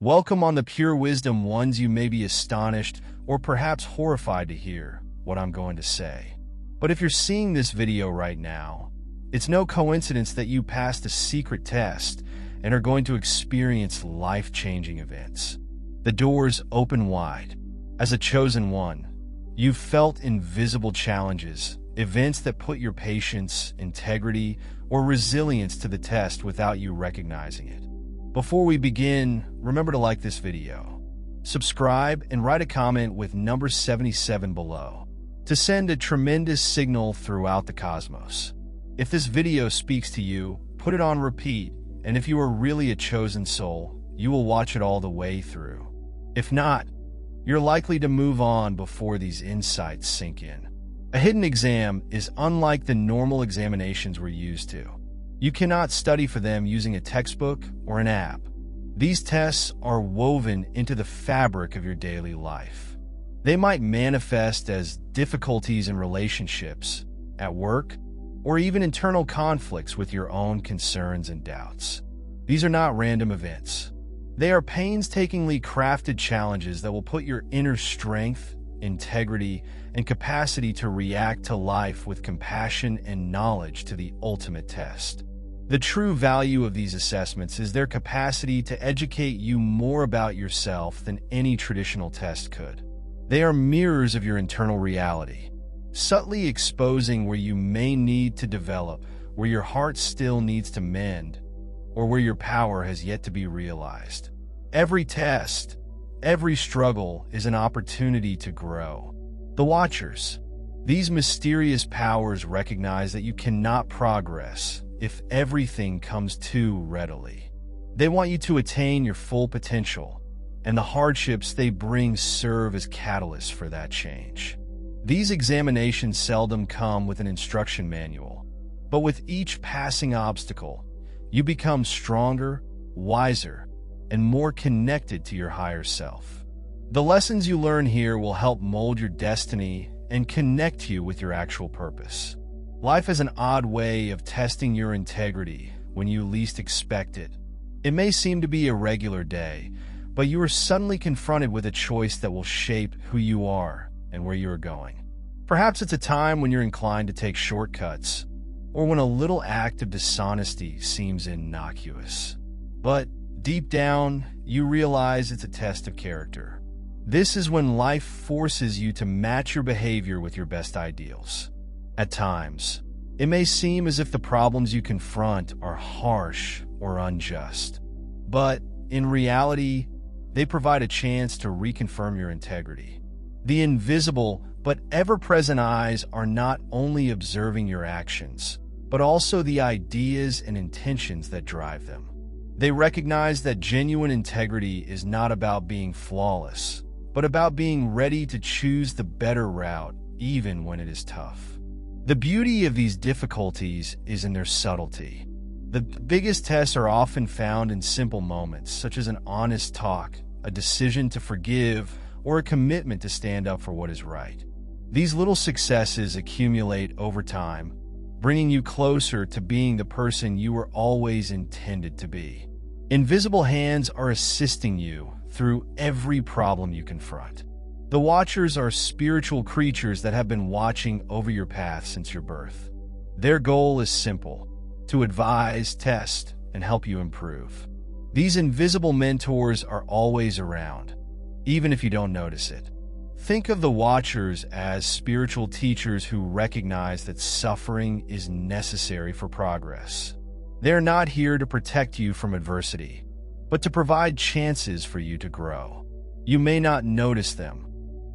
Welcome on the Pure Wisdom ones. You may be astonished or perhaps horrified to hear what I'm going to say. But if you're seeing this video right now, it's no coincidence that you passed a secret test and are going to experience life-changing events. The doors open wide. As a chosen one, you've felt invisible challenges, events that put your patience, integrity, or resilience to the test without you recognizing it. Before we begin, remember to like this video, subscribe, and write a comment with number 77 below to send a tremendous signal throughout the cosmos. If this video speaks to you, put it on repeat, and if you are really a chosen soul, you will watch it all the way through. If not, you're likely to move on before these insights sink in. A hidden exam is unlike the normal examinations we're used to. You cannot study for them using a textbook or an app. These tests are woven into the fabric of your daily life. They might manifest as difficulties in relationships, at work, or even internal conflicts with your own concerns and doubts. These are not random events. They are painstakingly crafted challenges that will put your inner strength, integrity, and capacity to react to life with compassion and knowledge to the ultimate test. The true value of these assessments is their capacity to educate you more about yourself than any traditional test could. They are mirrors of your internal reality, subtly exposing where you may need to develop, where your heart still needs to mend, or where your power has yet to be realized. Every test, every struggle is an opportunity to grow. The Watchers. These mysterious powers recognize that you cannot progress if everything comes too readily. They want you to attain your full potential, and the hardships they bring serve as catalysts for that change. These examinations seldom come with an instruction manual, but with each passing obstacle, you become stronger, wiser, and more connected to your higher self. The lessons you learn here will help mold your destiny and connect you with your actual purpose. Life is an odd way of testing your integrity when you least expect it. It may seem to be a regular day, but you are suddenly confronted with a choice that will shape who you are and where you are going. Perhaps it's a time when you're inclined to take shortcuts, or when a little act of dishonesty seems innocuous. But deep down, you realize it's a test of character. This is when life forces you to match your behavior with your best ideals. At times, it may seem as if the problems you confront are harsh or unjust. But in reality, they provide a chance to reconfirm your integrity. The invisible but ever-present eyes are not only observing your actions, but also the ideas and intentions that drive them. They recognize that genuine integrity is not about being flawless, but about being ready to choose the better route even when it is tough. The beauty of these difficulties is in their subtlety. The biggest tests are often found in simple moments, such as an honest talk, a decision to forgive, or a commitment to stand up for what is right. These little successes accumulate over time, bringing you closer to being the person you were always intended to be. Invisible hands are assisting you through every problem you confront. The Watchers are spiritual creatures that have been watching over your path since your birth. Their goal is simple: to advise, test, and help you improve. These invisible mentors are always around, even if you don't notice it. Think of the Watchers as spiritual teachers who recognize that suffering is necessary for progress. They're not here to protect you from adversity, but to provide chances for you to grow. You may not notice them,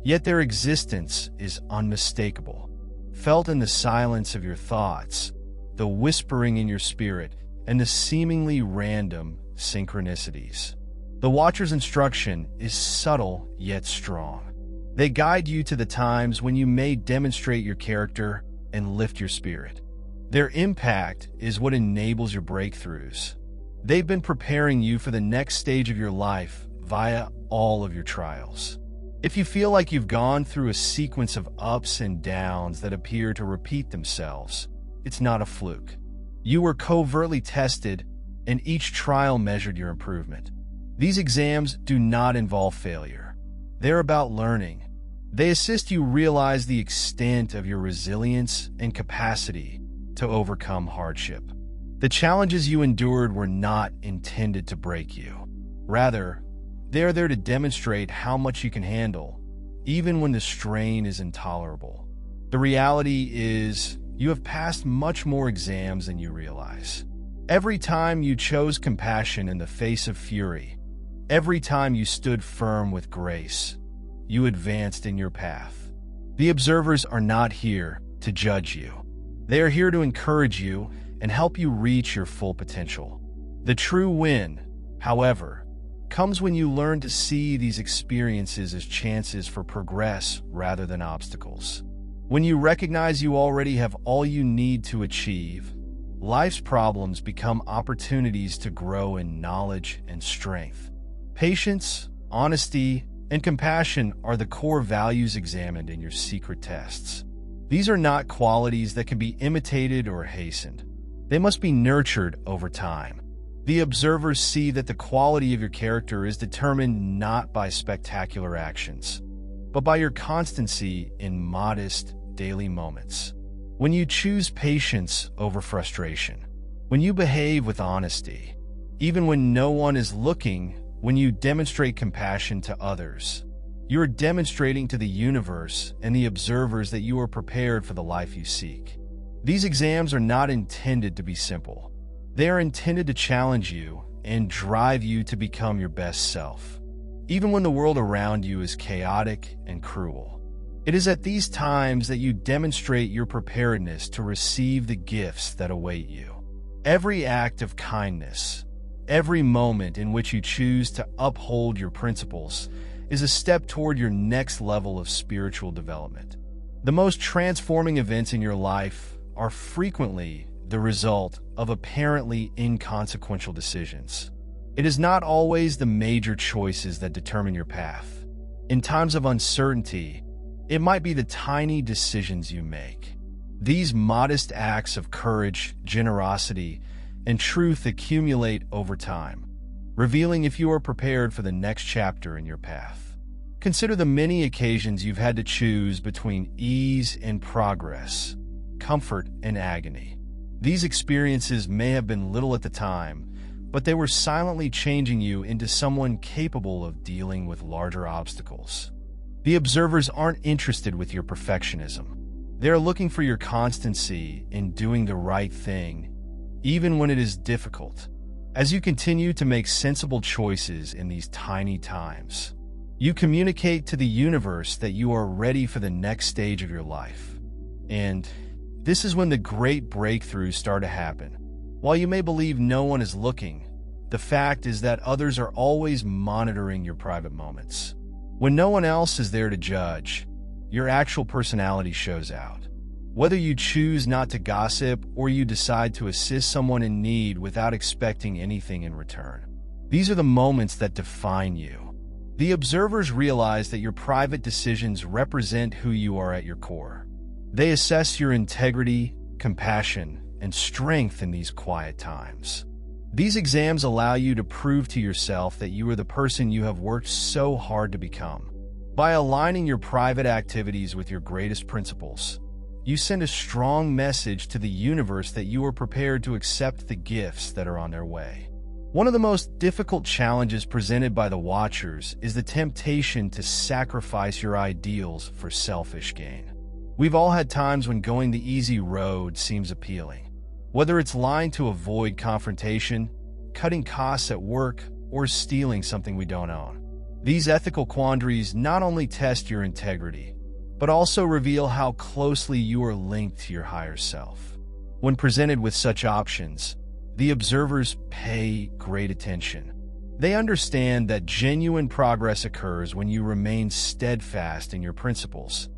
yet their existence is unmistakable, felt in the silence of your thoughts, the whispering in your spirit, and the seemingly random synchronicities. The Watcher's instruction is subtle yet strong. They guide you to the times when you may demonstrate your character and lift your spirit. Their impact is what enables your breakthroughs. They've been preparing you for the next stage of your life via all of your trials. If you feel like you've gone through a sequence of ups and downs that appear to repeat themselves, it's not a fluke. You were covertly tested, and each trial measured your improvement. These exams do not involve failure. They're about learning. They assist you realize the extent of your resilience and capacity to overcome hardship. The challenges you endured were not intended to break you. Rather, they are there to demonstrate how much you can handle, even when the strain is intolerable. The reality is, you have passed much more exams than you realize. Every time you chose compassion in the face of fury, every time you stood firm with grace, you advanced in your path. The observers are not here to judge you. They are here to encourage you and help you reach your full potential. The true win, however, comes when you learn to see these experiences as chances for progress rather than obstacles. When you recognize you already have all you need to achieve, life's problems become opportunities to grow in knowledge and strength. Patience, honesty, and compassion are the core values examined in your secret tests. These are not qualities that can be imitated or hastened. They must be nurtured over time. The observers see that the quality of your character is determined not by spectacular actions, but by your constancy in modest, daily moments. When you choose patience over frustration, when you behave with honesty, even when no one is looking, when you demonstrate compassion to others, you are demonstrating to the universe and the observers that you are prepared for the life you seek. These exams are not intended to be simple. They are intended to challenge you and drive you to become your best self, even when the world around you is chaotic and cruel. It is at these times that you demonstrate your preparedness to receive the gifts that await you. Every act of kindness, every moment in which you choose to uphold your principles, is a step toward your next level of spiritual development. The most transforming events in your life are frequently the result of apparently inconsequential decisions. It is not always the major choices that determine your path. In times of uncertainty, it might be the tiny decisions you make. These modest acts of courage, generosity, and truth accumulate over time, revealing if you are prepared for the next chapter in your path. Consider the many occasions you've had to choose between ease and progress, comfort and agony. These experiences may have been little at the time, but they were silently changing you into someone capable of dealing with larger obstacles. The observers aren't interested with your perfectionism. They are looking for your constancy in doing the right thing, even when it is difficult. As you continue to make sensible choices in these tiny times, you communicate to the universe that you are ready for the next stage of your life. And this is when the great breakthroughs start to happen. While you may believe no one is looking, the fact is that others are always monitoring your private moments. When no one else is there to judge, your actual personality shows out. Whether you choose not to gossip or you decide to assist someone in need without expecting anything in return, these are the moments that define you. The observers realize that your private decisions represent who you are at your core. They assess your integrity, compassion, and strength in these quiet times. These exams allow you to prove to yourself that you are the person you have worked so hard to become. By aligning your private activities with your greatest principles, you send a strong message to the universe that you are prepared to accept the gifts that are on their way. One of the most difficult challenges presented by the Watchers is the temptation to sacrifice your ideals for selfish gain. We've all had times when going the easy road seems appealing. Whether it's lying to avoid confrontation, cutting costs at work, or stealing something we don't own. These ethical quandaries not only test your integrity, but also reveal how closely you are linked to your higher self. When presented with such options, the observers pay great attention. They understand that genuine progress occurs when you remain steadfast in your principles,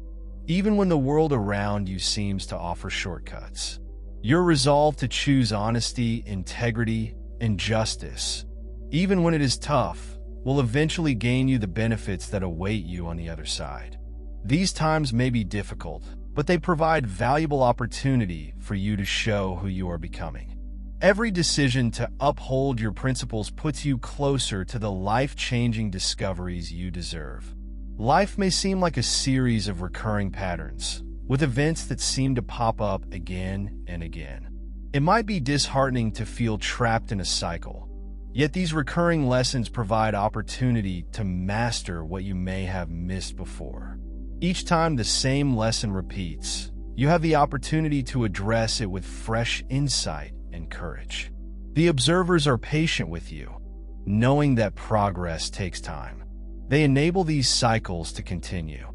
even when the world around you seems to offer shortcuts. Your resolve to choose honesty, integrity, and justice, even when it is tough, will eventually gain you the benefits that await you on the other side. These times may be difficult, but they provide valuable opportunity for you to show who you are becoming. Every decision to uphold your principles puts you closer to the life-changing discoveries you deserve. Life may seem like a series of recurring patterns, with events that seem to pop up again and again. It might be disheartening to feel trapped in a cycle, yet these recurring lessons provide opportunity to master what you may have missed before. Each time the same lesson repeats, you have the opportunity to address it with fresh insight and courage. The observers are patient with you, knowing that progress takes time. They enable these cycles to continue,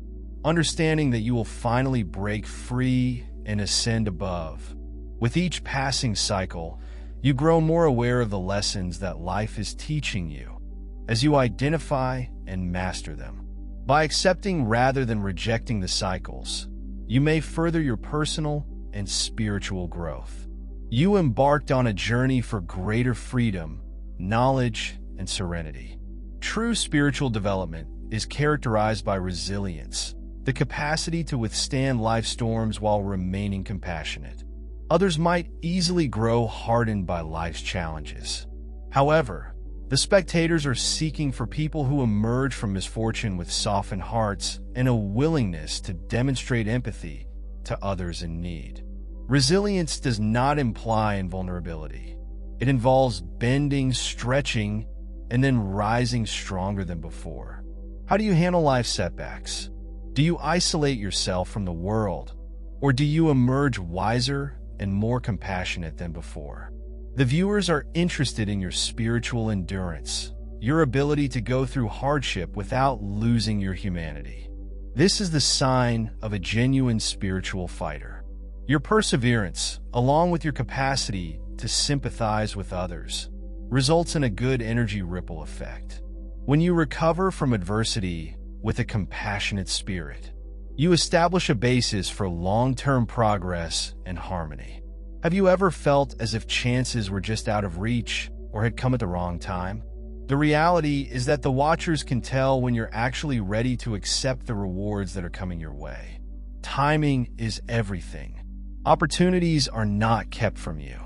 understanding that you will finally break free and ascend above. With each passing cycle, you grow more aware of the lessons that life is teaching you as you identify and master them. By accepting rather than rejecting the cycles, you may further your personal and spiritual growth. You embarked on a journey for greater freedom, knowledge, and serenity. True spiritual development is characterized by resilience, the capacity to withstand life's storms while remaining compassionate. Others might easily grow hardened by life's challenges. However, the spectators are seeking for people who emerge from misfortune with softened hearts and a willingness to demonstrate empathy to others in need. Resilience does not imply invulnerability. It involves bending, stretching, and then rising stronger than before. How do you handle life setbacks? Do you isolate yourself from the world, or do you emerge wiser and more compassionate than before? The viewers are interested in your spiritual endurance, your ability to go through hardship without losing your humanity. This is the sign of a genuine spiritual fighter. Your perseverance, along with your capacity to sympathize with others, results in a good energy ripple effect. When you recover from adversity with a compassionate spirit, you establish a basis for long-term progress and harmony. Have you ever felt as if chances were just out of reach or had come at the wrong time? The reality is that the watchers can tell when you're actually ready to accept the rewards that are coming your way. Timing is everything. Opportunities are not kept from you.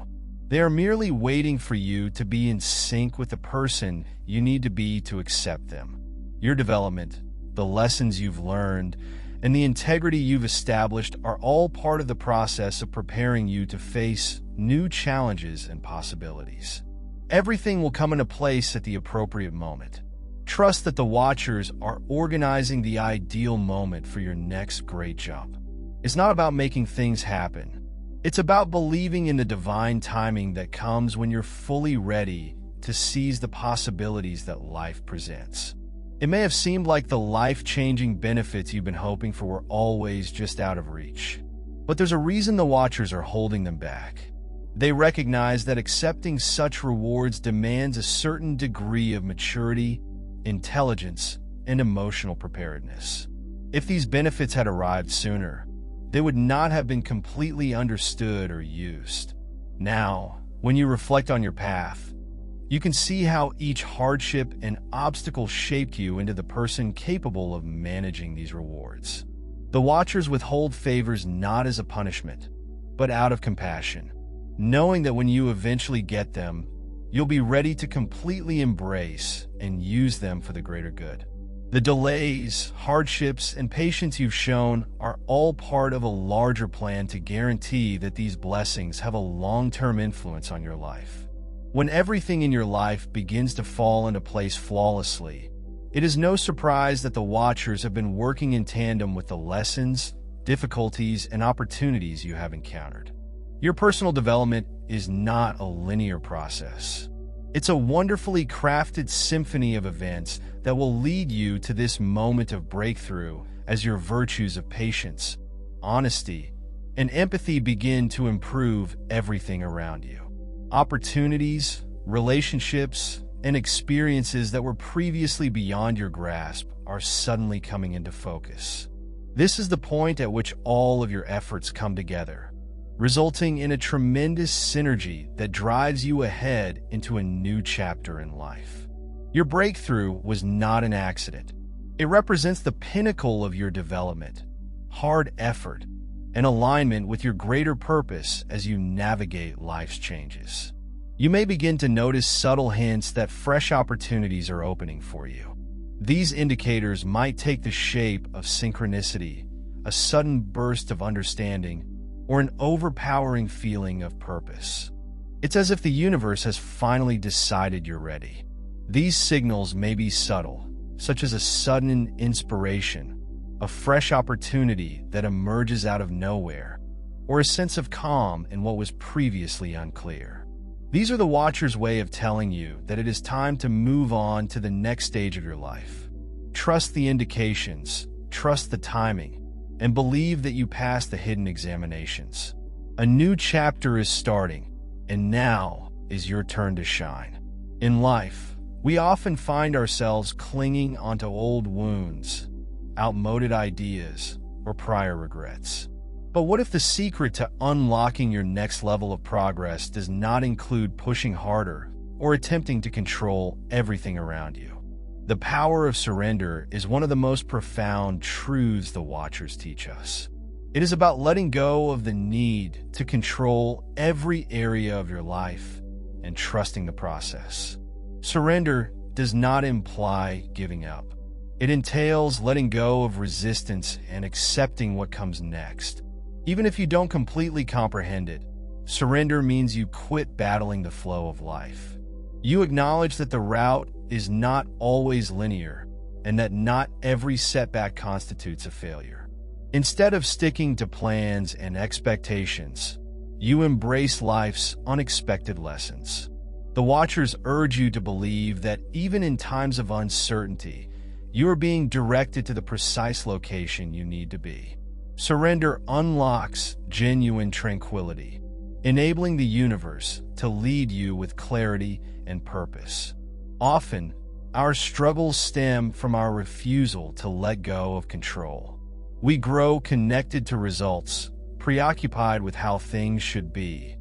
They are merely waiting for you to be in sync with the person you need to be to accept them. Your development, the lessons you've learned, and the integrity you've established are all part of the process of preparing you to face new challenges and possibilities. Everything will come into place at the appropriate moment. Trust that the watchers are organizing the ideal moment for your next great jump. It's not about making things happen. It's about believing in the divine timing that comes when you're fully ready to seize the possibilities that life presents. It may have seemed like the life-changing benefits you've been hoping for were always just out of reach. But there's a reason the watchers are holding them back. They recognize that accepting such rewards demands a certain degree of maturity, intelligence, and emotional preparedness. If these benefits had arrived sooner, they would not have been completely understood or used. Now, when you reflect on your path, you can see how each hardship and obstacle shaped you into the person capable of managing these rewards. The watchers withhold favors not as a punishment, but out of compassion, knowing that when you eventually get them, you'll be ready to completely embrace and use them for the greater good. The delays, hardships, and patience you've shown are all part of a larger plan to guarantee that these blessings have a long-term influence on your life. When everything in your life begins to fall into place flawlessly, it is no surprise that the watchers have been working in tandem with the lessons, difficulties, and opportunities you have encountered. Your personal development is not a linear process. It's a wonderfully crafted symphony of events that will lead you to this moment of breakthrough as your virtues of patience, honesty, and empathy begin to improve everything around you. Opportunities, relationships, and experiences that were previously beyond your grasp are suddenly coming into focus. This is the point at which all of your efforts come together, resulting in a tremendous synergy that drives you ahead into a new chapter in life. Your breakthrough was not an accident. It represents the pinnacle of your development, hard effort, and alignment with your greater purpose as you navigate life's changes. You may begin to notice subtle hints that fresh opportunities are opening for you. These indicators might take the shape of synchronicity, a sudden burst of understanding, or an overpowering feeling of purpose. It's as if the universe has finally decided you're ready. These signals may be subtle, such as a sudden inspiration, a fresh opportunity that emerges out of nowhere, or a sense of calm in what was previously unclear. These are the Watcher's way of telling you that it is time to move on to the next stage of your life. Trust the indications, trust the timing, and believe that you passed the hidden examinations. A new chapter is starting, and now is your turn to shine. In life, we often find ourselves clinging onto old wounds, outmoded ideas, or prior regrets. But what if the secret to unlocking your next level of progress does not include pushing harder or attempting to control everything around you? The power of surrender is one of the most profound truths the Watchers teach us. It is about letting go of the need to control every area of your life and trusting the process. Surrender does not imply giving up. It entails letting go of resistance and accepting what comes next. Even if you don't completely comprehend it, surrender means you quit battling the flow of life. You acknowledge that the route is not always linear and that not every setback constitutes a failure. Instead of sticking to plans and expectations, you embrace life's unexpected lessons. The Watchers urge you to believe that even in times of uncertainty, you are being directed to the precise location you need to be. Surrender unlocks genuine tranquility, enabling the universe to lead you with clarity and purpose. Often, our struggles stem from our refusal to let go of control. We grow connected to results, preoccupied with how things should be,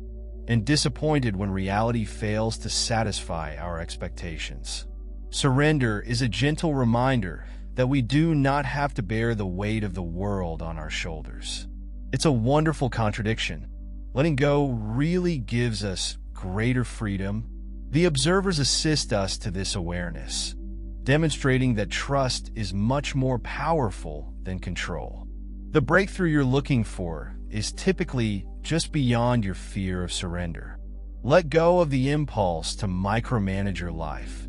and disappointed when reality fails to satisfy our expectations. Surrender is a gentle reminder that we do not have to bear the weight of the world on our shoulders. It's a wonderful contradiction. Letting go really gives us greater freedom. The observers assist us to this awareness, demonstrating that trust is much more powerful than control. The breakthrough you're looking for is typically just beyond your fear of surrender. Let go of the impulse to micromanage your life,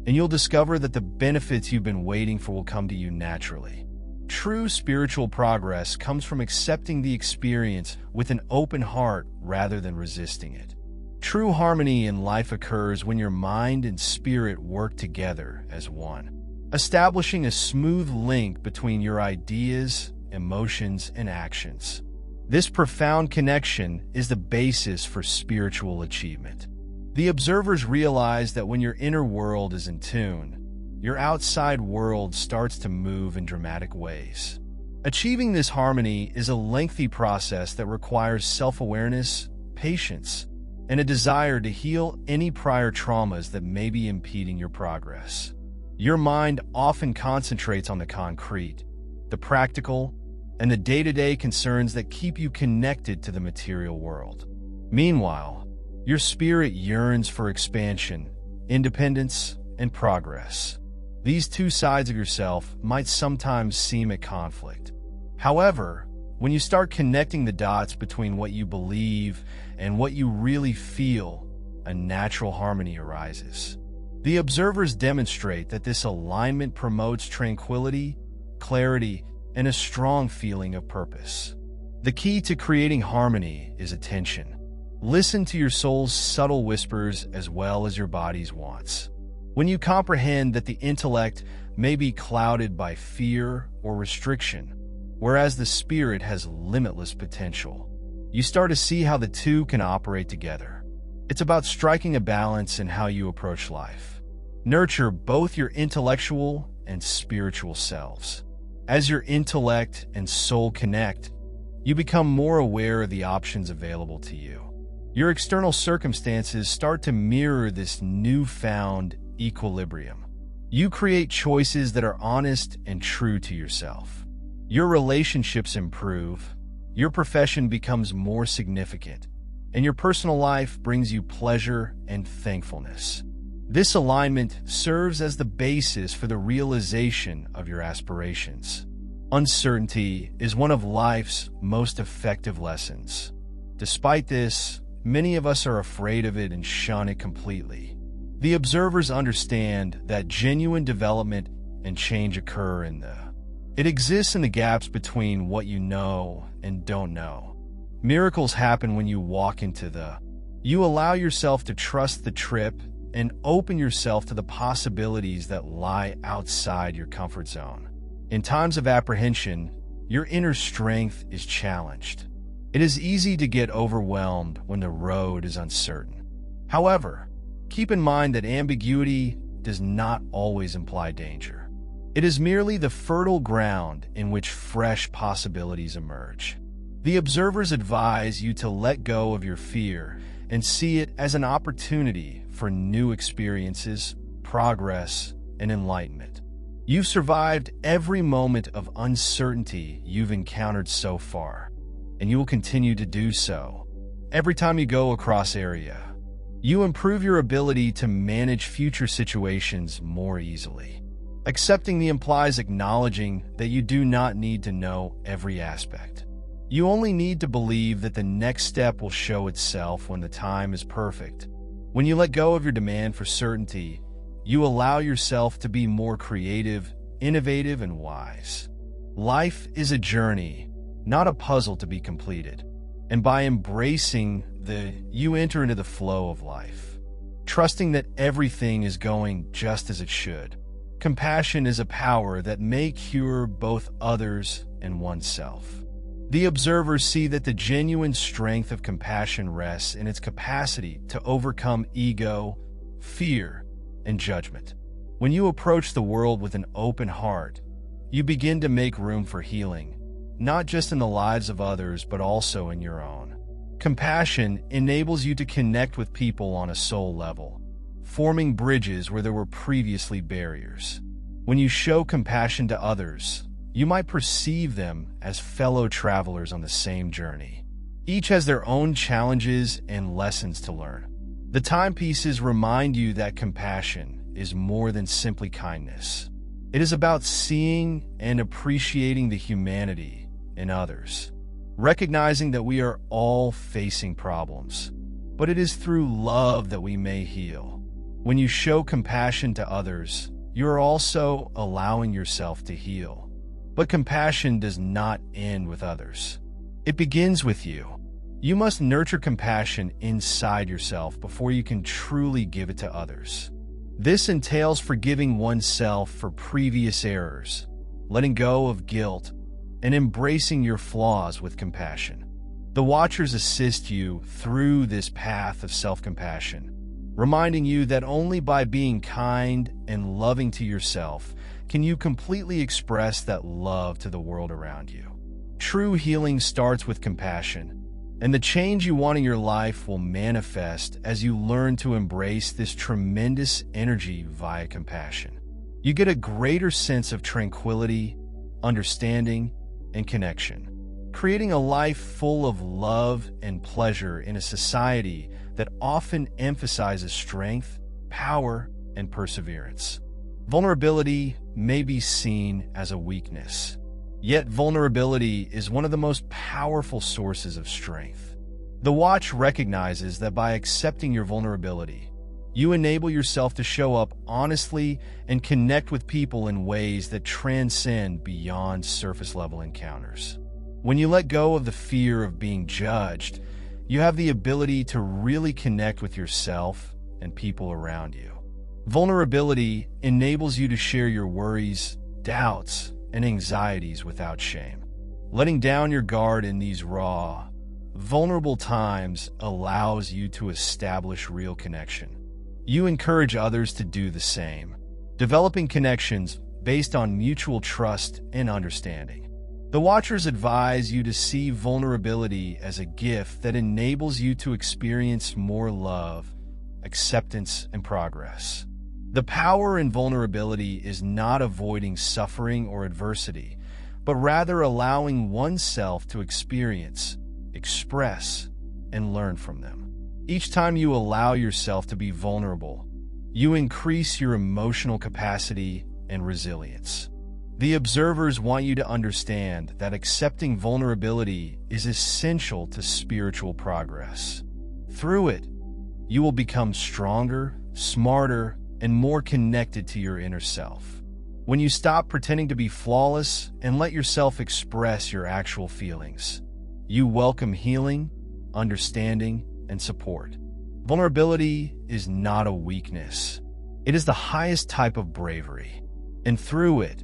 and you'll discover that the benefits you've been waiting for will come to you naturally. True spiritual progress comes from accepting the experience with an open heart rather than resisting it. True harmony in life occurs when your mind and spirit work together as one, establishing a smooth link between your ideas, emotions, and actions. This profound connection is the basis for spiritual achievement. The observers realize that when your inner world is in tune, your outside world starts to move in dramatic ways. Achieving this harmony is a lengthy process that requires self-awareness, patience, and a desire to heal any prior traumas that may be impeding your progress. Your mind often concentrates on the concrete, the practical, and the day-to-day concerns that keep you connected to the material world. Meanwhile, your spirit yearns for expansion, independence, and progress. These two sides of yourself might sometimes seem at conflict. However, when you start connecting the dots between what you believe and what you really feel, a natural harmony arises. The observers demonstrate that this alignment promotes tranquility, clarity, and a strong feeling of purpose. The key to creating harmony is attention. Listen to your soul's subtle whispers as well as your body's wants. When you comprehend that the intellect may be clouded by fear or restriction, whereas the spirit has limitless potential, you start to see how the two can operate together. It's about striking a balance in how you approach life. Nurture both your intellectual and spiritual selves. As your intellect and soul connect, you become more aware of the options available to you. Your external circumstances start to mirror this newfound equilibrium. You create choices that are honest and true to yourself. Your relationships improve, your profession becomes more significant, and your personal life brings you pleasure and thankfulness. This alignment serves as the basis for the realization of your aspirations. Uncertainty is one of life's most effective lessons. Despite this, many of us are afraid of it and shun it completely. The observers understand that genuine development and change occur it exists in the gaps between what you know and don't know. Miracles happen when you walk into you allow yourself to trust the trip and open yourself to the possibilities that lie outside your comfort zone. In times of apprehension, your inner strength is challenged. It is easy to get overwhelmed when the road is uncertain. However, keep in mind that ambiguity does not always imply danger. It is merely the fertile ground in which fresh possibilities emerge. The observers advise you to let go of your fear and see it as an opportunity for new experiences, progress, and enlightenment. You've survived every moment of uncertainty you've encountered so far, and you will continue to do so. Every time you go across area, you improve your ability to manage future situations more easily. Accepting the implies acknowledging that you do not need to know every aspect. You only need to believe that the next step will show itself when the time is perfect. When you let go of your demand for certainty, you allow yourself to be more creative, innovative, and wise. Life is a journey, not a puzzle to be completed. And by embracing you enter into the flow of life, trusting that everything is going just as it should. Compassion is a power that may cure both others and oneself. The observers see that the genuine strength of compassion rests in its capacity to overcome ego, fear, and judgment. When you approach the world with an open heart, you begin to make room for healing, not just in the lives of others, but also in your own. Compassion enables you to connect with people on a soul level, forming bridges where there were previously barriers. When you show compassion to others, you might perceive them as fellow travelers on the same journey. Each has their own challenges and lessons to learn. The timepieces remind you that compassion is more than simply kindness. It is about seeing and appreciating the humanity in others, recognizing that we are all facing problems, but it is through love that we may heal. When you show compassion to others, you are also allowing yourself to heal. But compassion does not end with others. It begins with you. You must nurture compassion inside yourself before you can truly give it to others. This entails forgiving oneself for previous errors, letting go of guilt, and embracing your flaws with compassion. The Watchers assist you through this path of self-compassion, reminding you that only by being kind and loving to yourself can you completely express that love to the world around you. True healing starts with compassion, and the change you want in your life will manifest as you learn to embrace this tremendous energy via compassion. You get a greater sense of tranquility, understanding, and connection, creating a life full of love and pleasure in a society that often emphasizes strength, power, and perseverance. Vulnerability may be seen as a weakness, yet vulnerability is one of the most powerful sources of strength. The Watch recognizes that by accepting your vulnerability, you enable yourself to show up honestly and connect with people in ways that transcend beyond surface-level encounters. When you let go of the fear of being judged, you have the ability to really connect with yourself and people around you. Vulnerability enables you to share your worries, doubts, and anxieties without shame. Letting down your guard in these raw, vulnerable times allows you to establish real connection. You encourage others to do the same, developing connections based on mutual trust and understanding. The Watchers advise you to see vulnerability as a gift that enables you to experience more love, acceptance, and progress. The power in vulnerability is not avoiding suffering or adversity, but rather allowing oneself to experience, express, and learn from them. Each time you allow yourself to be vulnerable, you increase your emotional capacity and resilience. The observers want you to understand that accepting vulnerability is essential to spiritual progress. Through it, you will become stronger, smarter, and more connected to your inner self. When you stop pretending to be flawless and let yourself express your actual feelings, you welcome healing, understanding, and support. Vulnerability is not a weakness. It is the highest type of bravery. And through it,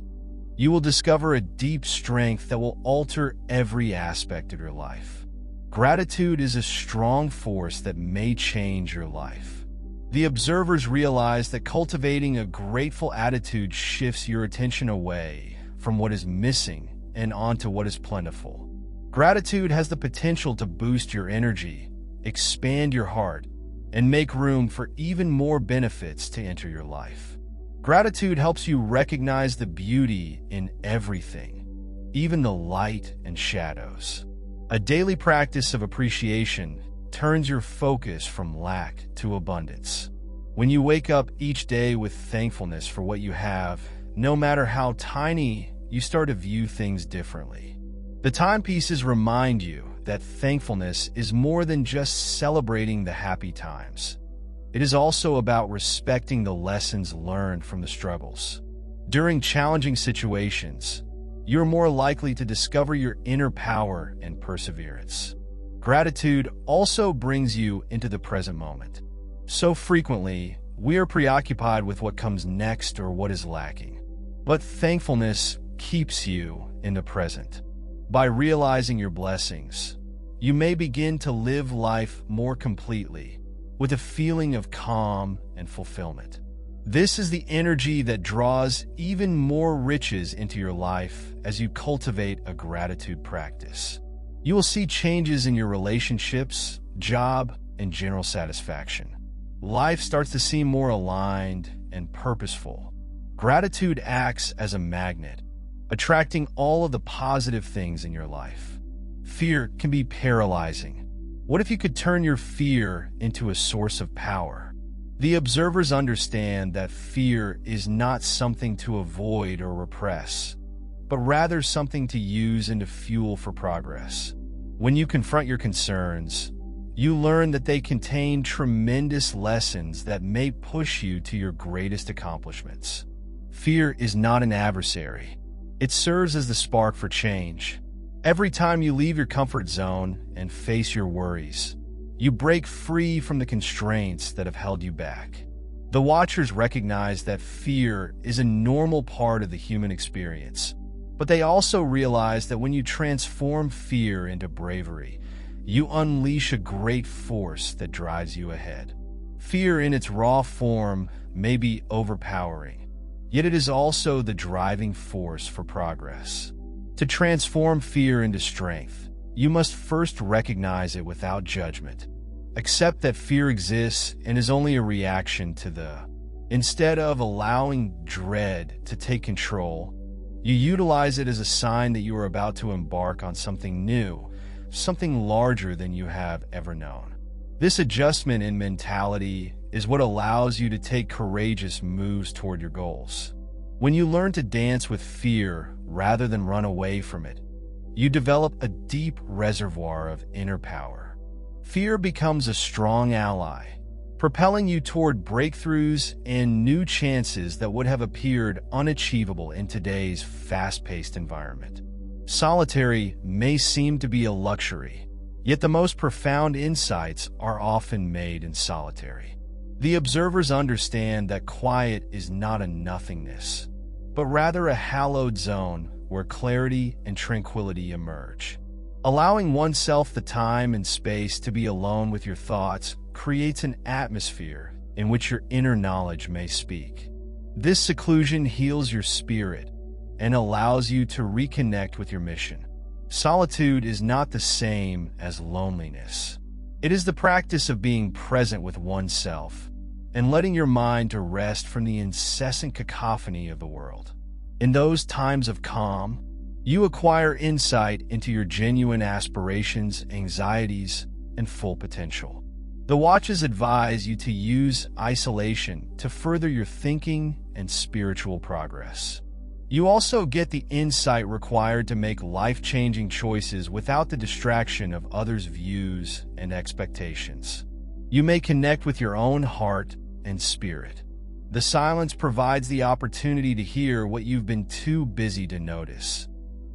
you will discover a deep strength that will alter every aspect of your life. Gratitude is a strong force that may change your life. The observers realize that cultivating a grateful attitude shifts your attention away from what is missing and onto what is plentiful. Gratitude has the potential to boost your energy, expand your heart, and make room for even more benefits to enter your life. Gratitude helps you recognize the beauty in everything, even the light and shadows. A daily practice of appreciation turns your focus from lack to abundance. When you wake up each day with thankfulness for what you have, no matter how tiny, you start to view things differently. The timepieces remind you that thankfulness is more than just celebrating the happy times. It is also about respecting the lessons learned from the struggles. During challenging situations, you're more likely to discover your inner power and perseverance. Gratitude also brings you into the present moment. So frequently, we are preoccupied with what comes next or what is lacking. But thankfulness keeps you in the present. By realizing your blessings, you may begin to live life more completely, with a feeling of calm and fulfillment. This is the energy that draws even more riches into your life as you cultivate a gratitude practice. You will see changes in your relationships, job, and general satisfaction. Life starts to seem more aligned and purposeful. Gratitude acts as a magnet, attracting all of the positive things in your life. Fear can be paralyzing. What if you could turn your fear into a source of power? The observers understand that fear is not something to avoid or repress, but rather something to use into fuel for progress. When you confront your concerns, you learn that they contain tremendous lessons that may push you to your greatest accomplishments. Fear is not an adversary. It serves as the spark for change. Every time you leave your comfort zone and face your worries, you break free from the constraints that have held you back. The Watchers recognize that fear is a normal part of the human experience, but they also realize that when you transform fear into bravery, you unleash a great force that drives you ahead. Fear in its raw form may be overpowering, yet it is also the driving force for progress. To transform fear into strength, you must first recognize it without judgment. Accept that fear exists and is only a reaction to Instead of allowing dread to take control, you utilize it as a sign that you are about to embark on something new, something larger than you have ever known. This adjustment in mentality is what allows you to take courageous moves toward your goals. When you learn to dance with fear rather than run away from it, you develop a deep reservoir of inner power. Fear becomes a strong ally, propelling you toward breakthroughs and new chances that would have appeared unachievable in today's fast-paced environment. Solitary may seem to be a luxury, yet the most profound insights are often made in solitary. The observers understand that quiet is not a nothingness, but rather a hallowed zone where clarity and tranquility emerge. Allowing oneself the time and space to be alone with your thoughts creates an atmosphere in which your inner knowledge may speak. This seclusion heals your spirit and allows you to reconnect with your mission. Solitude is not the same as loneliness. It is the practice of being present with oneself and letting your mind to rest from the incessant cacophony of the world. In those times of calm, you acquire insight into your genuine aspirations, anxieties, and full potential. The Watchers advise you to use isolation to further your thinking and spiritual progress. You also get the insight required to make life-changing choices without the distraction of others' views and expectations. You may connect with your own heart and spirit. The silence provides the opportunity to hear what you've been too busy to notice.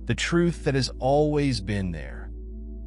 The truth that has always been there,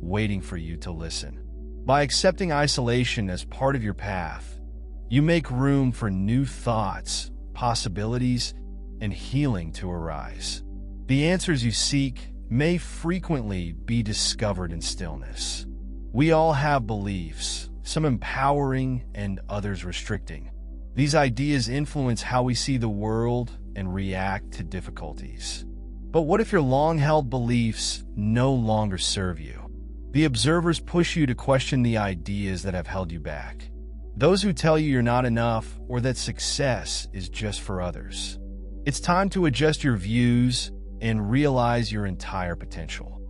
waiting for you to listen. By accepting isolation as part of your path, you make room for new thoughts, possibilities, and healing to arise. The answers you seek may frequently be discovered in stillness. We all have beliefs, some empowering and others restricting. These ideas influence how we see the world and react to difficulties. But what if your long-held beliefs no longer serve you? The observers push you to question the ideas that have held you back. Those who tell you you're not enough or that success is just for others. It's time to adjust your views and realize your entire potential.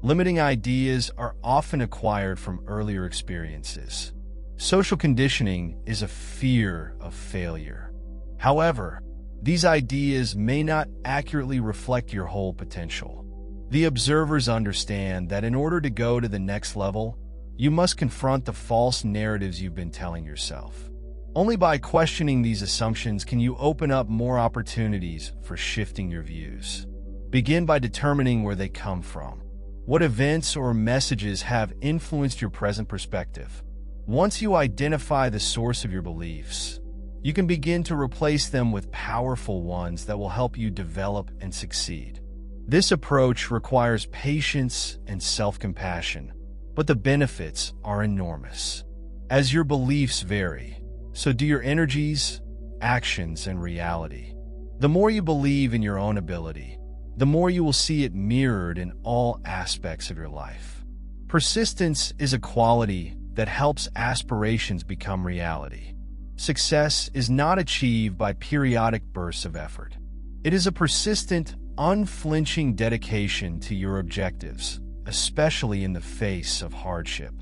Limiting ideas are often acquired from earlier experiences. Social conditioning is a fear of failure. However, these ideas may not accurately reflect your whole potential. The observers understand that in order to go to the next level, you must confront the false narratives you've been telling yourself. Only by questioning these assumptions can you open up more opportunities for shifting your views. Begin by determining where they come from. What events or messages have influenced your present perspective? Once you identify the source of your beliefs, you can begin to replace them with powerful ones that will help you develop and succeed. This approach requires patience and self-compassion, but the benefits are enormous. As your beliefs vary, so do your energies, actions, and reality. The more you believe in your own ability, the more you will see it mirrored in all aspects of your life. Persistence is a quality that helps aspirations become reality. Success is not achieved by periodic bursts of effort. It is a persistent, unflinching dedication to your objectives, especially in the face of hardship.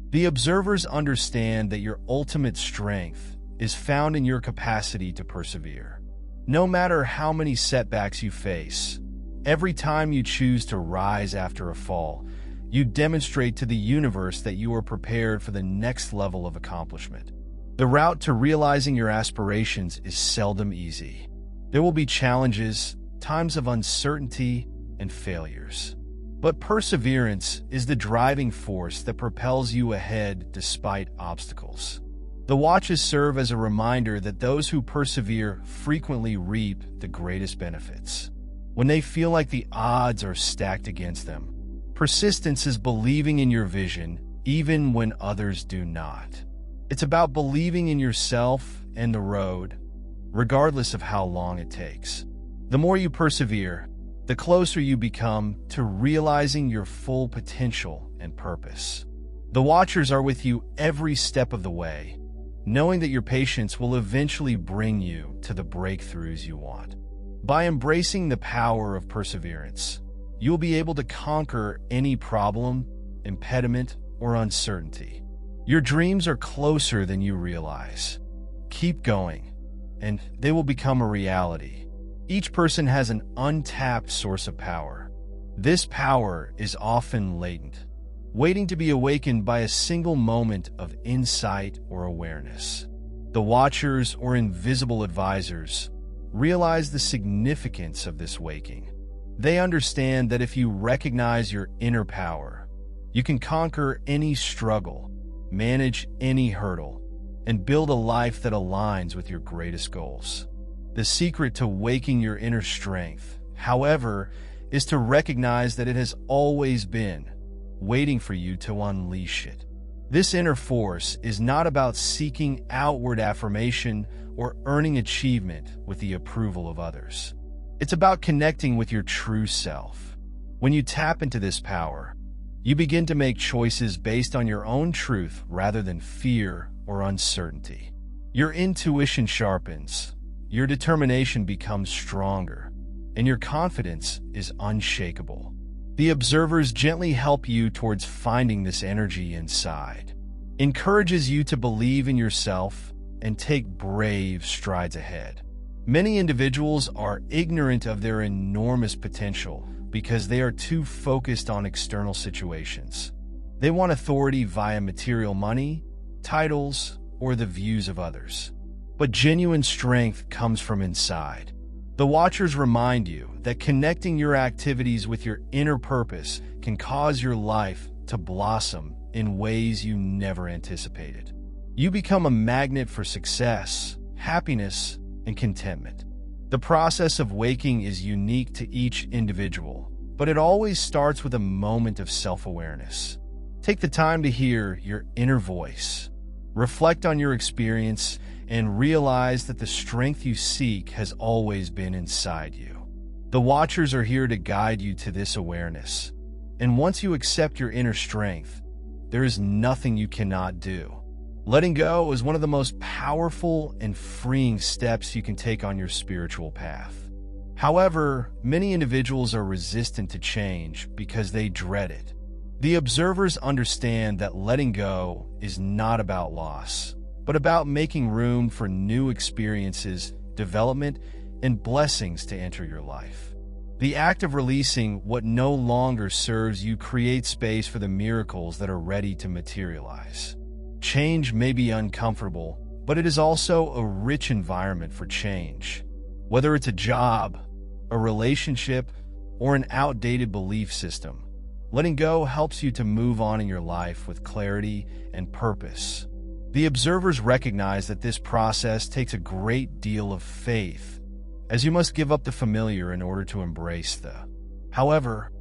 The observers understand that your ultimate strength is found in your capacity to persevere. No matter how many setbacks you face, every time you choose to rise after a fall, you demonstrate to the universe that you are prepared for the next level of accomplishment. The route to realizing your aspirations is seldom easy. There will be challenges, times of uncertainty, and failures. But perseverance is the driving force that propels you ahead despite obstacles. The Watches serve as a reminder that those who persevere frequently reap the greatest benefits. When they feel like the odds are stacked against them, persistence is believing in your vision even when others do not. It's about believing in yourself and the road, regardless of how long it takes. The more you persevere, the closer you become to realizing your full potential and purpose. The Watchers are with you every step of the way, knowing that your patience will eventually bring you to the breakthroughs you want. By embracing the power of perseverance, you'll be able to conquer any problem, impediment, or uncertainty. Your dreams are closer than you realize. Keep going, and they will become a reality. Each person has an untapped source of power. This power is often latent, waiting to be awakened by a single moment of insight or awareness. The Watchers, or invisible advisors, realize the significance of this waking. They understand that if you recognize your inner power, you can conquer any struggle, manage any hurdle, and build a life that aligns with your greatest goals. The secret to waking your inner strength, however, is to recognize that it has always been, waiting for you to unleash it. This inner force is not about seeking outward affirmation or earning achievement with the approval of others. It's about connecting with your true self. When you tap into this power, you begin to make choices based on your own truth rather than fear or uncertainty. Your intuition sharpens, your determination becomes stronger, and your confidence is unshakable. The observers gently help you towards finding this energy inside. encourages you to believe in yourself and take brave strides ahead. Many individuals are ignorant of their enormous potential because they are too focused on external situations. They want authority via material money, titles, or the views of others. But genuine strength comes from inside. The Watchers remind you that connecting your activities with your inner purpose can cause your life to blossom in ways you never anticipated. You become a magnet for success, happiness, and contentment. The process of waking is unique to each individual, but it always starts with a moment of self-awareness. Take the time to hear your inner voice. Reflect on your experience and realize that the strength you seek has always been inside you. The Watchers are here to guide you to this awareness. And once you accept your inner strength, there is nothing you cannot do. Letting go is one of the most powerful and freeing steps you can take on your spiritual path. However, many individuals are resistant to change because they dread it. The observers understand that letting go is not about loss, but about making room for new experiences, development, and blessings to enter your life. The act of releasing what no longer serves you creates space for the miracles that are ready to materialize. Change may be uncomfortable, but it is also a rich environment for change. Whether it's a job, a relationship, or an outdated belief system, letting go helps you to move on in your life with clarity and purpose. The observers recognize that this process takes a great deal of faith, as you must give up the familiar in order to embrace the. However,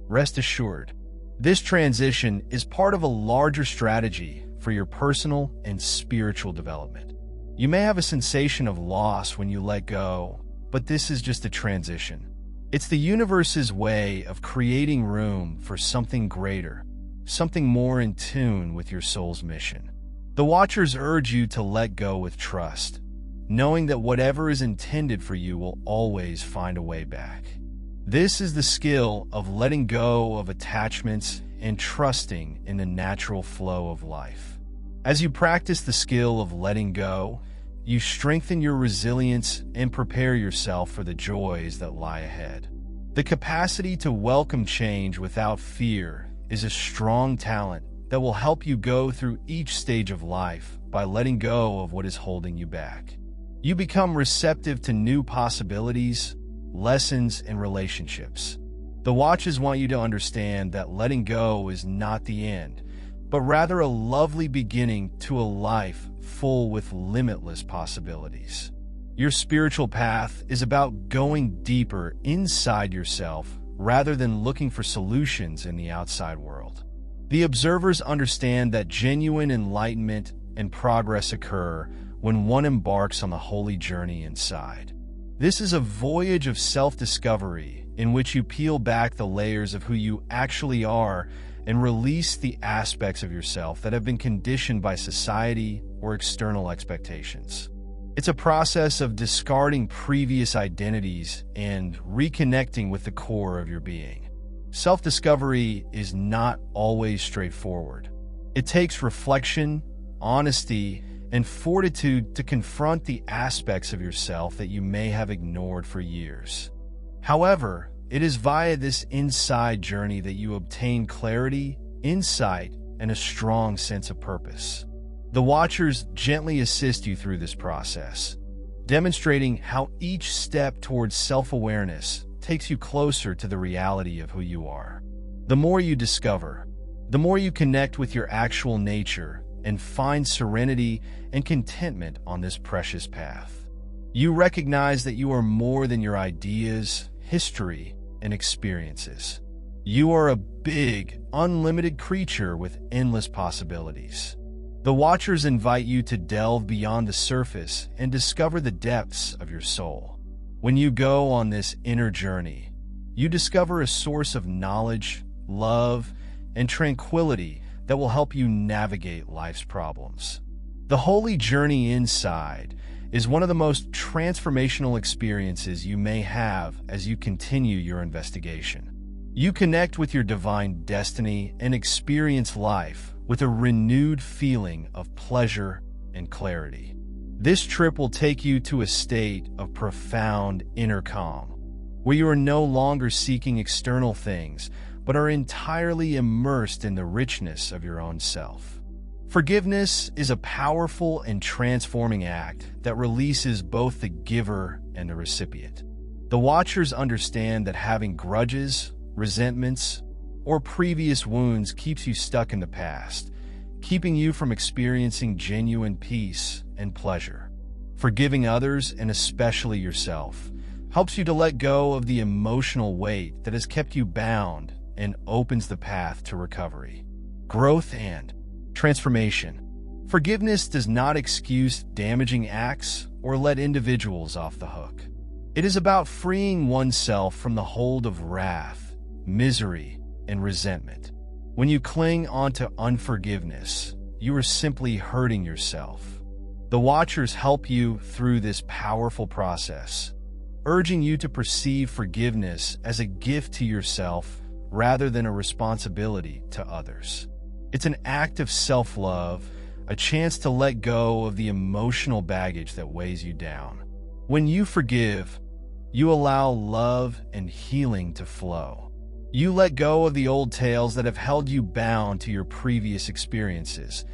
rest assured, this transition is part of a larger strategy for your personal and spiritual development. You may have a sensation of loss when you let go, but this is just a transition. It's the universe's way of creating room for something greater, something more in tune with your soul's mission. The Watchers urge you to let go with trust, knowing that whatever is intended for you will always find a way back. This is the skill of letting go of attachments and trusting in the natural flow of life. As you practice the skill of letting go, you strengthen your resilience and prepare yourself for the joys that lie ahead. The capacity to welcome change without fear is a strong talent that will help you go through each stage of life by letting go of what is holding you back. You become receptive to new possibilities, lessons, and relationships. The Watchers want you to understand that letting go is not the end, but rather a lovely beginning to a life full with limitless possibilities. Your spiritual path is about going deeper inside yourself rather than looking for solutions in the outside world. The observers understand that genuine enlightenment and progress occur when one embarks on the holy journey inside. This is a voyage of self-discovery in which you peel back the layers of who you actually are and release the aspects of yourself that have been conditioned by society or external expectations. It's a process of discarding previous identities and reconnecting with the core of your being. Self-discovery is not always straightforward. It takes reflection, honesty, and fortitude to confront the aspects of yourself that you may have ignored for years. However, it is via this inside journey that you obtain clarity, insight, and a strong sense of purpose. The Watchers gently assist you through this process, demonstrating how each step towards self-awareness takes you closer to the reality of who you are. The more you discover, the more you connect with your actual nature and find serenity and contentment on this precious path. You recognize that you are more than your ideas, history, and experiences. You are a big, unlimited creature with endless possibilities. The Watchers invite you to delve beyond the surface and discover the depths of your soul. When you go on this inner journey, you discover a source of knowledge, love, and tranquility that will help you navigate life's problems. The holy journey inside is one of the most transformational experiences you may have as you continue your investigation. You connect with your divine destiny and experience life with a renewed feeling of pleasure and clarity. This trip will take you to a state of profound inner calm, where you are no longer seeking external things, but are entirely immersed in the richness of your own self. Forgiveness is a powerful and transforming act that releases both the giver and the recipient. The Watchers understand that having grudges, resentments, or previous wounds keeps you stuck in the past, keeping you from experiencing genuine peace and pleasure. Forgiving others, and especially yourself, helps you to let go of the emotional weight that has kept you bound and opens the path to recovery, growth, and transformation. Forgiveness does not excuse damaging acts or let individuals off the hook. It is about freeing oneself from the hold of wrath, misery, and resentment. When you cling onto unforgiveness, you are simply hurting yourself. The Watchers help you through this powerful process, urging you to perceive forgiveness as a gift to yourself rather than a responsibility to others. It's an act of self-love, a chance to let go of the emotional baggage that weighs you down. When you forgive, you allow love and healing to flow. You let go of the old tales that have held you bound to your previous experiences,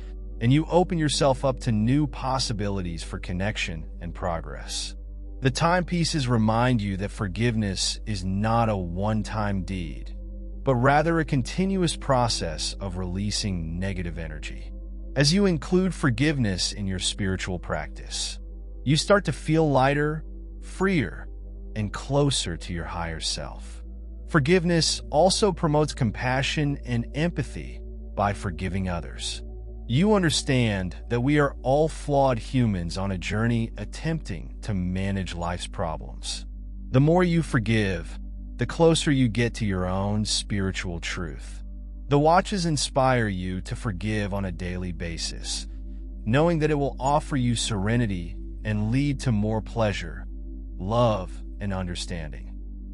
and you open yourself up to new possibilities for connection and progress. The timepieces remind you that forgiveness is not a one-time deed, but rather a continuous process of releasing negative energy. As you include forgiveness in your spiritual practice, you start to feel lighter, freer, and closer to your higher self. Forgiveness also promotes compassion and empathy by forgiving others. You understand that we are all flawed humans on a journey attempting to manage life's problems. The more you forgive, the closer you get to your own spiritual truth. The Watchers inspire you to forgive on a daily basis, knowing that it will offer you serenity and lead to more pleasure, love, and understanding.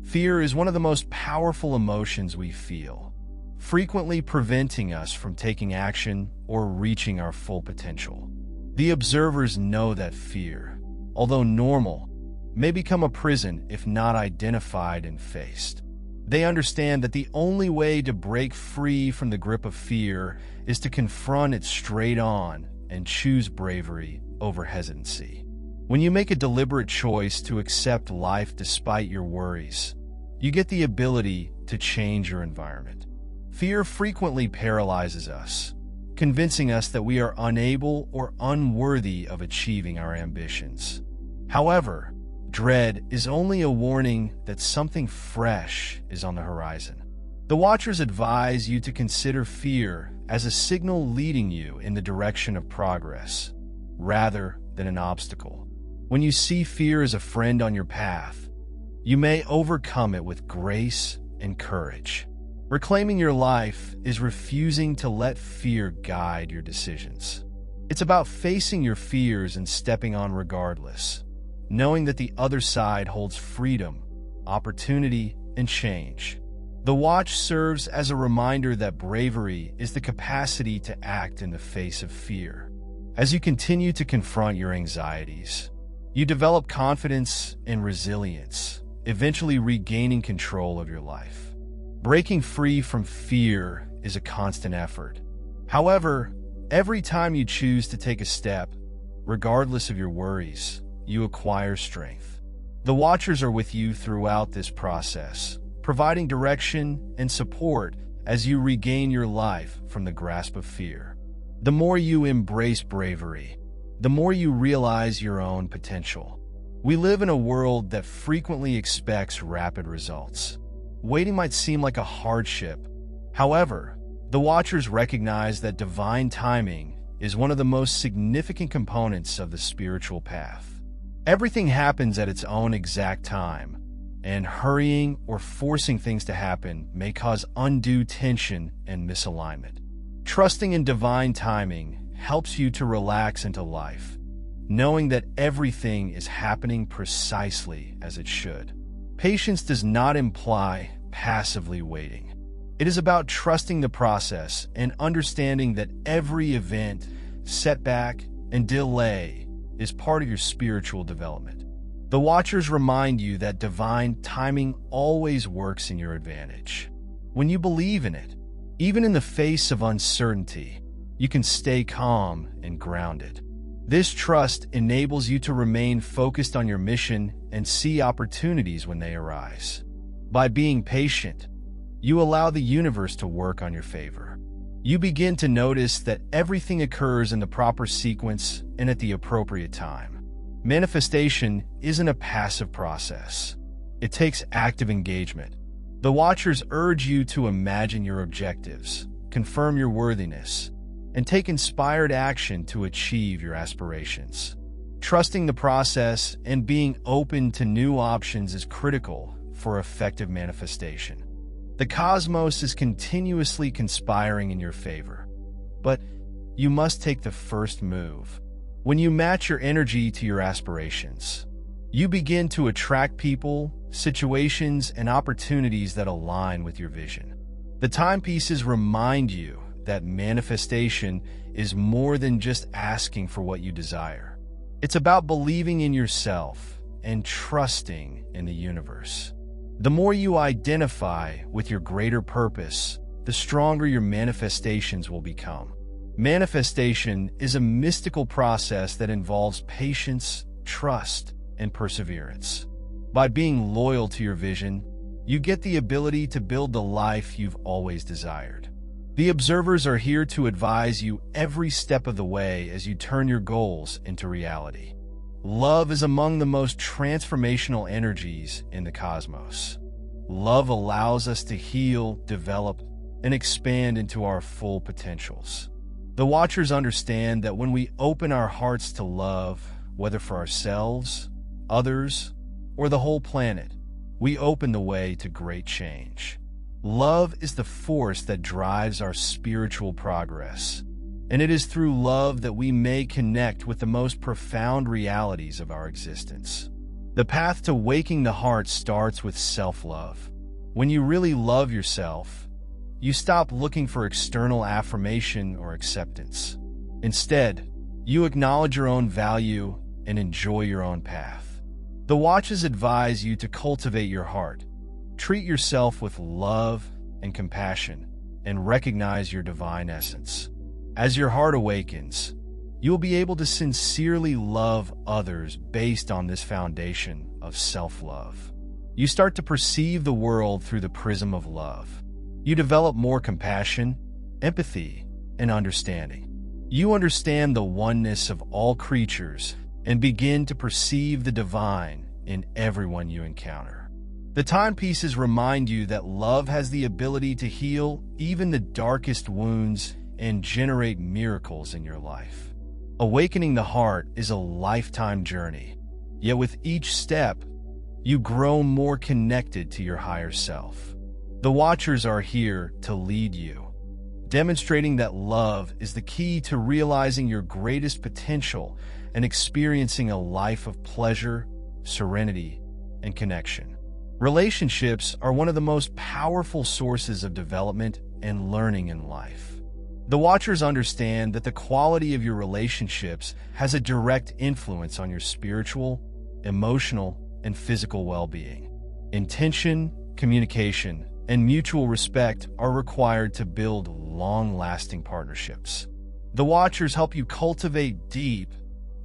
Fear is one of the most powerful emotions we feel, frequently preventing us from taking action or reaching our full potential. The observers know that fear, although normal, may become a prison if not identified and faced. They understand that the only way to break free from the grip of fear is to confront it straight on and choose bravery over hesitancy. When you make a deliberate choice to accept life despite your worries, you get the ability to change your environment. Fear frequently paralyzes us, convincing us that we are unable or unworthy of achieving our ambitions. However, dread is only a warning that something fresh is on the horizon. The Watchers advise you to consider fear as a signal leading you in the direction of progress, rather than an obstacle. When you see fear as a friend on your path, you may overcome it with grace and courage. Reclaiming your life is refusing to let fear guide your decisions. It's about facing your fears and stepping on regardless, knowing that the other side holds freedom, opportunity, and change. The watch serves as a reminder that bravery is the capacity to act in the face of fear. As you continue to confront your anxieties, you develop confidence and resilience, eventually regaining control of your life. Breaking free from fear is a constant effort. However, every time you choose to take a step, regardless of your worries, you acquire strength. The Watchers are with you throughout this process, providing direction and support as you regain your life from the grasp of fear. The more you embrace bravery, the more you realize your own potential. We live in a world that frequently expects rapid results. Waiting might seem like a hardship. However, the Watchers recognize that divine timing is one of the most significant components of the spiritual path. Everything happens at its own exact time, and hurrying or forcing things to happen may cause undue tension and misalignment. Trusting in divine timing helps you to relax into life, knowing that everything is happening precisely as it should. Patience does not imply passively waiting. It is about trusting the process and understanding that every event, setback, and delay is part of your spiritual development. The Watchers remind you that divine timing always works in your advantage. When you believe in it, even in the face of uncertainty, you can stay calm and grounded. This trust enables you to remain focused on your mission and see opportunities when they arise. By being patient, you allow the universe to work on your favor. You begin to notice that everything occurs in the proper sequence and at the appropriate time. Manifestation isn't a passive process. It takes active engagement. The Watchers urge you to imagine your objectives, confirm your worthiness, and take inspired action to achieve your aspirations. Trusting the process and being open to new options is critical for effective manifestation. The cosmos is continuously conspiring in your favor, but you must take the first move. When you match your energy to your aspirations, you begin to attract people, situations, and opportunities that align with your vision. The timepieces remind you that manifestation is more than just asking for what you desire. It's about believing in yourself and trusting in the universe. The more you identify with your greater purpose, the stronger your manifestations will become. Manifestation is a mystical process that involves patience, trust, and perseverance. By being loyal to your vision, you get the ability to build the life you've always desired. The Observers are here to advise you every step of the way as you turn your goals into reality. Love is among the most transformational energies in the cosmos. Love allows us to heal, develop, and expand into our full potentials. The Watchers understand that when we open our hearts to love, whether for ourselves, others, or the whole planet, we open the way to great change. Love is the force that drives our spiritual progress, and it is through love that we may connect with the most profound realities of our existence. The path to waking the heart starts with self-love. When you really love yourself, you stop looking for external affirmation or acceptance. Instead, you acknowledge your own value and enjoy your own path. The Watchers advise you to cultivate your heart. Treat yourself with love and compassion, and recognize your divine essence. As your heart awakens, you'll be able to sincerely love others based on this foundation of self-love. You start to perceive the world through the prism of love. You develop more compassion, empathy, and understanding. You understand the oneness of all creatures and begin to perceive the divine in everyone you encounter. The timepieces remind you that love has the ability to heal even the darkest wounds and generate miracles in your life. Awakening the heart is a lifetime journey, yet with each step, you grow more connected to your higher self. The Watchers are here to lead you, demonstrating that love is the key to realizing your greatest potential and experiencing a life of pleasure, serenity, and connection. Relationships are one of the most powerful sources of development and learning in life. The Watchers understand that the quality of your relationships has a direct influence on your spiritual, emotional, and physical well-being. Intention, communication, and mutual respect are required to build long-lasting partnerships. The Watchers help you cultivate deep,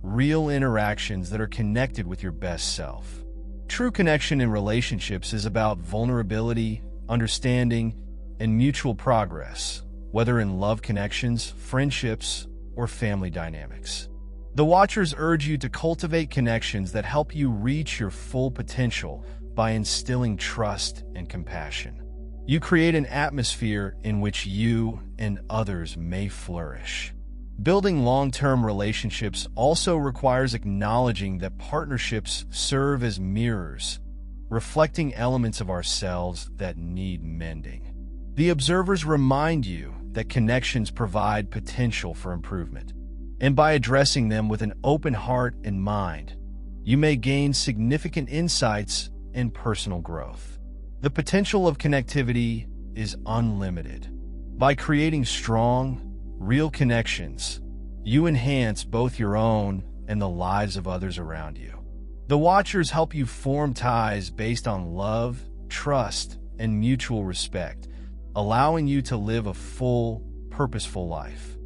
real interactions that are connected with your best self. True connection in relationships is about vulnerability, understanding, and mutual progress, whether in love connections, friendships, or family dynamics. The Watchers urge you to cultivate connections that help you reach your full potential by instilling trust and compassion. You create an atmosphere in which you and others may flourish. Building long-term relationships also requires acknowledging that partnerships serve as mirrors, reflecting elements of ourselves that need mending. The Observers remind you that connections provide potential for improvement, and by addressing them with an open heart and mind, you may gain significant insights and personal growth. The potential of connectivity is unlimited. By creating strong, real connections, you enhance both your own and the lives of others around you. The Watchers help you form ties based on love, trust, and mutual respect, allowing you to live a full, purposeful life.